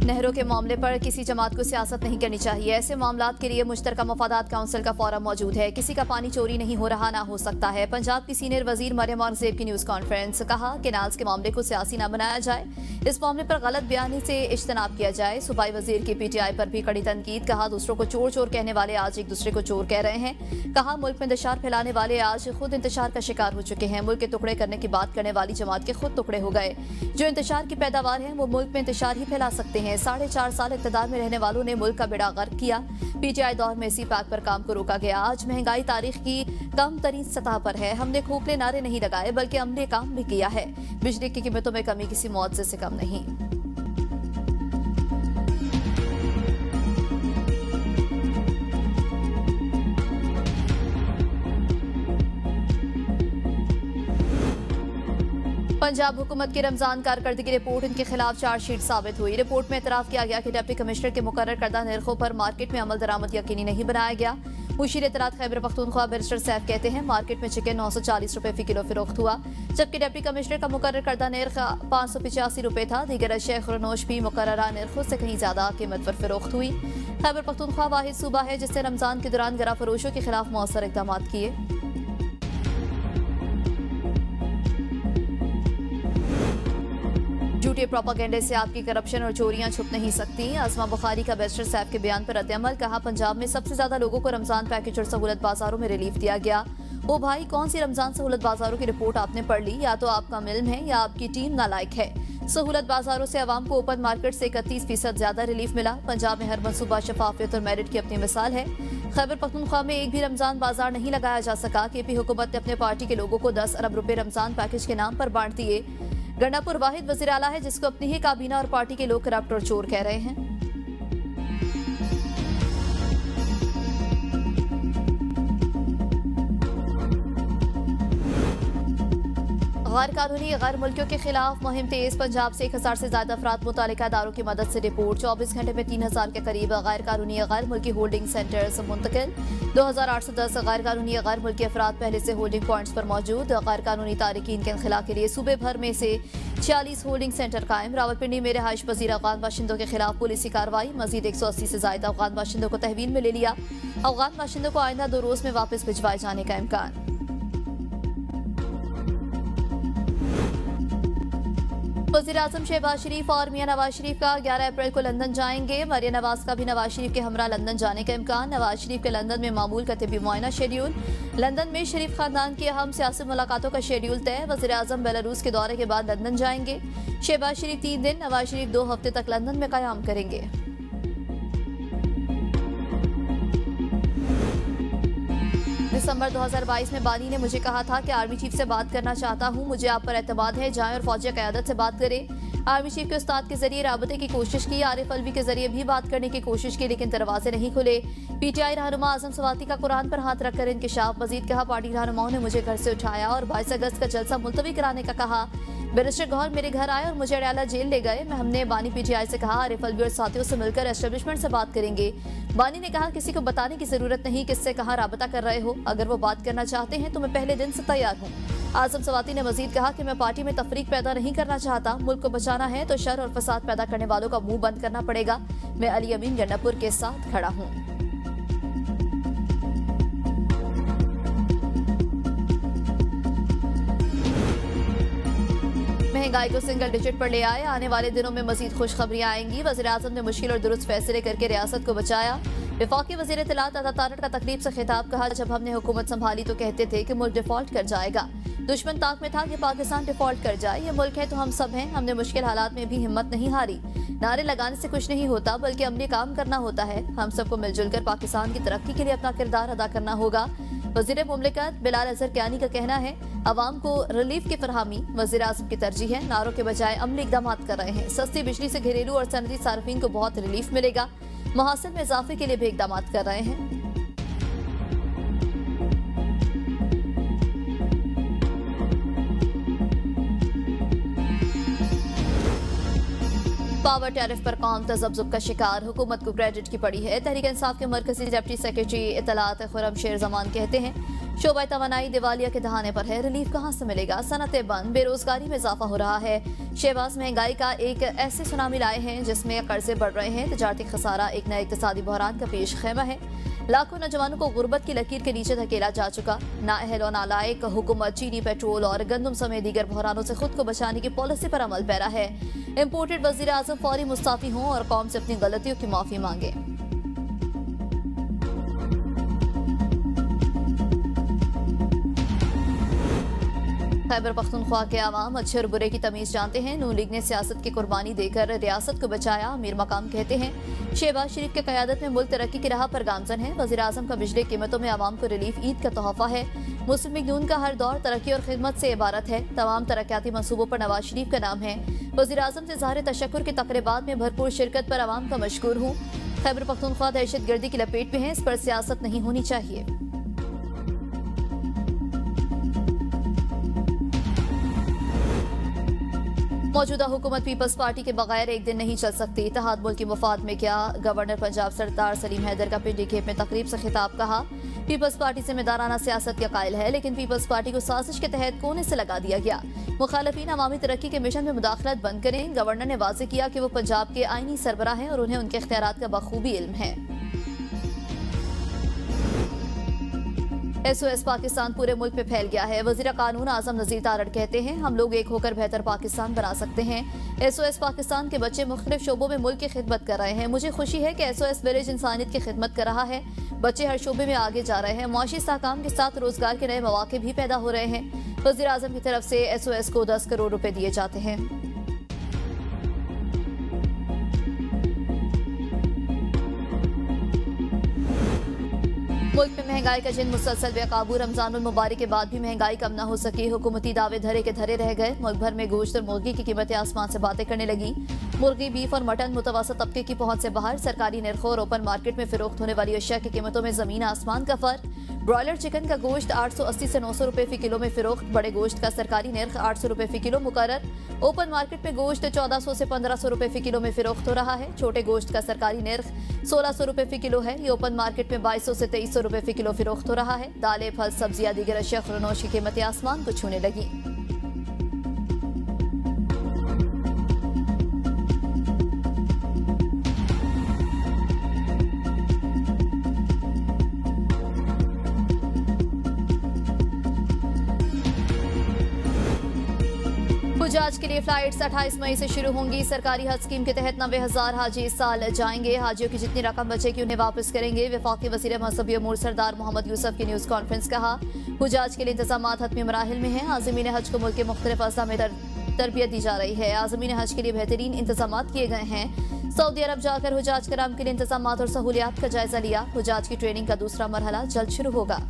नहरों के मामले पर किसी जमात को सियासत नहीं करनी चाहिए। ऐसे मामलात के लिए मुश्तरका मफादात काउंसिल का फोरम मौजूद है। किसी का पानी चोरी नहीं हो रहा, ना हो सकता है। पंजाब की सीनियर वजीर मरियम औरंगजेब की न्यूज कॉन्फ्रेंस, कहा कैनाल्स के मामले को सियासी न बनाया जाए, इस मामले पर गलत बयानी से इज्तनाब किया जाए। सूबाई वजीर की पीटीआई पर भी कड़ी तनकीद, कहा दूसरों को चोर चोर कहने वाले आज एक दूसरे को चोर कह रहे हैं। कहा मुल्क में इंतशार फैलाने वाले आज खुद इंतशार का शिकार हो चुके हैं। मुल्क के टुकड़े करने की बात करने वाली जमात के खुद टुकड़े हो गए। जो इंतशार की पैदावार है वो मुल्क में इंतशार ही फैला सकते हैं। 4.5 साल इक़्तिदार में रहने वालों ने मुल्क का बेड़ा गर्क किया। पीटीआई दौर में सी पैक पर काम को रोका गया। आज महंगाई तारीख की कम तरीन सतह पर है। हमने खोखले नारे नहीं लगाए बल्कि अमली काम भी किया है। बिजली की कीमतों में कमी किसी मुआवजे से कम नहीं। पंजाब हुकूमत की रमजान कारकर्दगी रिपोर्ट इनके खिलाफ चार्जशीट साबित हुई। रिपोर्ट में इतराफ किया गया कि डिप्टी कमिश्नर के मुकर्रर करदा निर्खों पर मार्केट में अमल दरामद यकीनी नहीं बनाया गया। मुशीर इत्तलात खैबर पख्तूनख्वा बैरिस्टर सैफ कहते हैं मार्केट में चिकन 940 रुपए फी किलो फरोख्त हुआ, जबकि डिप्टी कमिश्नर का मुकर्रर करदा निर्ख 585 रुपए था। दीगर अशिया खुरनोश भी मुकर्ररा निर्खों से कहीं ज्यादा कीमत पर फरोख्त हुई। खैबर पख्तूनख्वा वाहिद सूबा है जिसने रमजान के दौरान गरा फरोशों के खिलाफ मौसर इकदाम किए। झूठे प्रोपागेंडे से आपकी करप्शन और चोरियां छुप नहीं सकती। आजमा बुखारी का बैरिस्टर साहब के बयान पर रद्द-ए-अमल, कहा पंजाब में सबसे ज्यादा लोगों को रमजान पैकेज और सहूलत बाजारों में रिलीफ दिया गया। ओ भाई, कौन सी रमजान सहूलत बाजारों की रिपोर्ट आपने पढ़ ली? या तो आपका इल्म है या आपकी टीम नालायक है। सहूलत बाजारों से आवाम को ओपन मार्केट से 31% ज्यादा रिलीफ मिला। पंजाब में हर मनसूबा शफाफियत और मेरिट की अपनी मिसाल है। खैबर पख्तूनख्वा में एक भी रमजान बाजार नहीं लगाया जा सका। केपी हुकूमत ने अपने पार्टी के लोगों को 10 अरब रुपए रमजान पैकेज के नाम पर बांट दिए। गंडापुर वाहिद वज़ीर आला है जिसको अपनी ही काबीना और पार्टी के लोग करप्ट और चोर कह रहे हैं। गैर कानूनी गैर मुल्कियों के खिलाफ मुहिम तेज। पंजाब से 1000 से ज्यादा अफराद मुतालिका इदारों की मदद से रिपोर्ट। 24 घंटे में 3000 के करीब गैर कानूनी गैर मुल्की होल्डिंग सेंटर्स मुंतकिल। 2810 गैर कानूनी गैर मुल्की अफराद पहले से होल्डिंग पॉइंट्स पर मौजूद। गैर कानूनी तारिकीन के इनखला के लिए सूबे भर में से 46 होल्डिंग सेंटर कायम। रावलपिंडी में रिहाइश पजीर अफगान बाशिंदों के खिलाफ पुलिसी कार्रवाई। मजीद 180 से ज्यादा अफगान बाशिंदों को तहवील में ले लिया। अफगान बाशिंदों को आइंदा 2 रोज में वापस भिजवाए जाने का इम्कान। वज़ीर आज़म शहबाज शरीफ और मियां नवाज शरीफ का 11 अप्रैल को लंदन जाएंगे। मरियम नवाज का भी नवाज शरीफ के हमरा लंदन जाने का इम्कान। नवाज शरीफ के लंदन में मामूल का तिब्बी मुआयना शेड्यूल। लंदन में शरीफ खानदान की अहम सियासी मुलाकातों का शेड्यूल तय। वज़ीर आज़म बेलारूस के दौरे के बाद लंदन जाएंगे। शहबाज शरीफ 3 दिन, नवाज शरीफ 2 हफ्ते तक लंदन में क़याम करेंगे। दिसंबर 2022 में बानी ने मुझे कहा था कि आर्मी चीफ से बात करना चाहता हूं, मुझे आप पर एतमाद है, जाएं और फौजी क़यादत से बात करें। आर्मी चीफ के उस्ताद के जरिए राबते की कोशिश की, आरिफ अलवी के जरिए भी बात करने की कोशिश की, लेकिन दरवाजे नहीं खुले। पीटीआई रहनुमा आजम सवाती का कुरान पर हाथ रखकर इंकिशाफ। मजीद कहा पार्टी रहनुमाओं ने मुझे घर से उठाया और 22 अगस्त का जलसा मुलतवी कराने का कहा। बैरिस्टर गौहर मेरे घर आए और मुझे अडयाला जेल ले गए। हमने बानी पीटीआई से कहा आरिफ अलवी और साथियों से मिलकर एस्टेब्लिशमेंट से बात करेंगे। बानी ने कहा किसी को बताने की जरूरत नहीं किससे कहाँ राबता कर रहे हो, अगर वो बात करना चाहते हैं तो मैं पहले दिन से तैयार हूँ। आजम सवाती ने मजीद कहा कि मैं पार्टी में तफरीक पैदा नहीं करना चाहता, मुल्क को बचाना है तो शर और फसाद पैदा करने वालों का मुंह बंद करना पड़ेगा। मैं अली अमीन गंडापुर के साथ खड़ा हूँ। महंगाई को सिंगल डिजिट पर ले आए, आने वाले दिनों में मजीद खुशखबरियां आएंगी। वज़ीर आज़म ने मुश्किल और दुरुस्त फैसले करके रियासत को बचाया। वफाकी वज़ीर इत्तलात अता तारड़ का तकरीब से खिताब, कहा जब हमने हुकूमत संभाली तो कहते थे कि मुल्क डिफॉल्ट कर जाएगा। दुश्मन ताक में था कि पाकिस्तान डिफॉल्ट कर जाए। ये मुल्क है तो हम सब हैं। हमने मुश्किल हालात में भी हिम्मत नहीं हारी। नारे लगाने से कुछ नहीं होता बल्कि अमली काम करना होता है। हम सबको मिलजुल कर पाकिस्तान की तरक्की के लिए अपना किरदार अदा करना होगा। वज़ीर मुमलिकत बिलाल अजहर कियानी का कहना है अवाम को रिलीफ की फरहमी वज़ीर आज़म की तरजीह है। नारों के बजाय अमली इकदाम कर रहे हैं। सस्ती बिजली से घरेलू और सनदी सार्फिन को बहुत रिलीफ मिलेगा। मुहासिल में इजाफे के लिए भी इकदाम कर रहे हैं। पावर टैरिफ पर कौम तज़ब्ज़ुब का शिकार, हुकूमत को क्रेडिट की पड़ी है। तहरीक इंसाफ के मरकजी डिप्टी सेक्रेटरी इत्तलात खुर्रम शेर जमान कहते हैं शोबा तवानाई दिवालिया के दहाने पर है, रिलीफ कहां से मिलेगा? सनतें बंद, बेरोजगारी में इजाफा हो रहा है। शहबाज महंगाई का एक ऐसे सुनामी लाए हैं जिसमें कर्जे बढ़ रहे हैं, तजारती खसारा एक नए इक्तिसादी बहरान का पेश खैमा है। लाखों नौजवानों को गुर्बत की लकीर के नीचे धकेला जा चुका। नाअहल और नालायक हुकूमत चीनी, पेट्रोल और गंदम समेत दीगर बहरानों से खुद को बचाने की पॉलिसी पर अमल पैरा है। इम्पोर्टेड वजीर आजम फौरी मुस्ताफी हों और कौम से अपनी गलतियों की माफी मांगे। खैबर पख्तूनख्वा के अवाम अच्छे और बुरे की तमीज जानते हैं। नून लीग ने सियासत की कुर्बानी देकर रियासत को बचाया, अमीर मकाम कहते हैं। शहबाज शरीफ की क़यादत में मुल्क तरक्की की राह पर गामजन है। वज़ीर आज़म का बिजली कीमतों में आवाम को रिलीफ ईद का तोहफा है। मुस्लिम लीग नून का हर दौर तरक्की और खिदमत से इबारत है। तमाम तरक्याती मंसूबों पर नवाज शरीफ का नाम है। वज़ीर आज़म से ज़ाहिर तशक्कुर की तकरीबात में भरपूर शिरकत पर आवाम का मशकूर हूँ। खैबर पख्तूनख्वा दहशत गर्दी की लपेट में है, इस पर सियासत नहीं होनी चाहिए। मौजूदा हुकूमत पीपल्स पार्टी के बगैर एक दिन नहीं चल सकती। इत्तेहाद मुल्क की मुफाद में क्या? गवर्नर पंजाब सरदार सलीम हैदर का पिंडी खेप में तकरीब से खिताब। कहा, पीपल्स पार्टी जिम्मेदाराना सियासत के कायल है, लेकिन पीपल्स पार्टी को साजिश के तहत कोने से लगा दिया गया। मुखालफीन अवामी तरक्की के मिशन में मुदाखलत बंद करें। गवर्नर ने वाज़ेह किया कि वो पंजाब के आईनी सरबराह हैं और उन्हें उनके इख्तियारात का बखूबी इल्म है। SOS पाकिस्तान पूरे मुल्क में फैल गया है। वज़ीर कानून आज़म नज़ीर तारड़ कहते हैं, हम लोग एक होकर बेहतर पाकिस्तान बना सकते हैं। SOS पाकिस्तान के बच्चे मुख्तलिफ शोबों में मुल्क की खिदमत कर रहे हैं। मुझे खुशी है कि SOS विलेज इंसानियत की खिदमत कर रहा है। बच्चे हर शोबे में आगे जा रहे हैं। मुआशी इस्तेहकाम के साथ रोजगार के नए मौके भी पैदा हो रहे हैं। वज़ीर आज़म की तरफ से SOS को 10 करोड़ रुपए दिए जाते हैं। मुल्क में महंगाई का जिन मुसलसल बेकाबू, रमजानुल मुबारक के बाद भी महंगाई कम न हो सकी। हुकूमती दावे धरे के धरे रह गए। मुल्क भर में गोश्त और मुर्गी की कीमतें आसमान से बातें करने लगी। मुर्गी, बीफ और मटन मुतवसत तबके की पहुंच से बाहर। सरकारी निर्खों और ओपन मार्केट में फरोख्त होने वाली अशिया की कीमतों में जमीन आसमान का फर्क। ब्रॉयलर चिकन का गोश्त 880 से 900 रुपए फी किलो में फरोख्त। बड़े गोश्त का सरकारी निर्ख 800 रुपए फी किलो मुकर्रर। ओपन मार्केट में गोश्त 1400 से 1500 रुपए फी किलो में फरोख्त हो रहा है। छोटे गोश्त का सरकारी निर्ख 1600 रुपए फी किलो है। ये ओपन मार्केट में 2200 से 2300 रुपए फी किलो फरोख्त हो रहा है। दालें, फल, सब्जियां, दीगर अशिया खुरनोश की कीमतें आसमान को छूने लगी। हुज्जाज के लिए फ्लाइट्स 28 मई से शुरू होंगी। सरकारी हज स्कीम के तहत 90,000 हाजी इस साल जाएंगे। हाजियों की जितनी रकम बचेगी उन्हें वापस करेंगे। वफाकी वज़ीर मज़हबी अमूर सरदार मोहम्मद यूसुफ की न्यूज़ कॉन्फ्रेंस। कहा, हुज्जाज के लिए इंतजाम हतमी मराहिल में हैं। आज़मीन हज को मुल्क के मुख्तलिफ अज़ला में तरबियत दी जा रही है। आज़मीन हज के लिए बेहतरीन इंतजाम किए गए हैं। सऊदी अरब जाकर हुज्जाज कराम के लिए इंतजाम और सहूलियात का जायजा लिया। हुज्जाज की ट्रेनिंग का दूसरा मरहला जल्द शुरू होगा।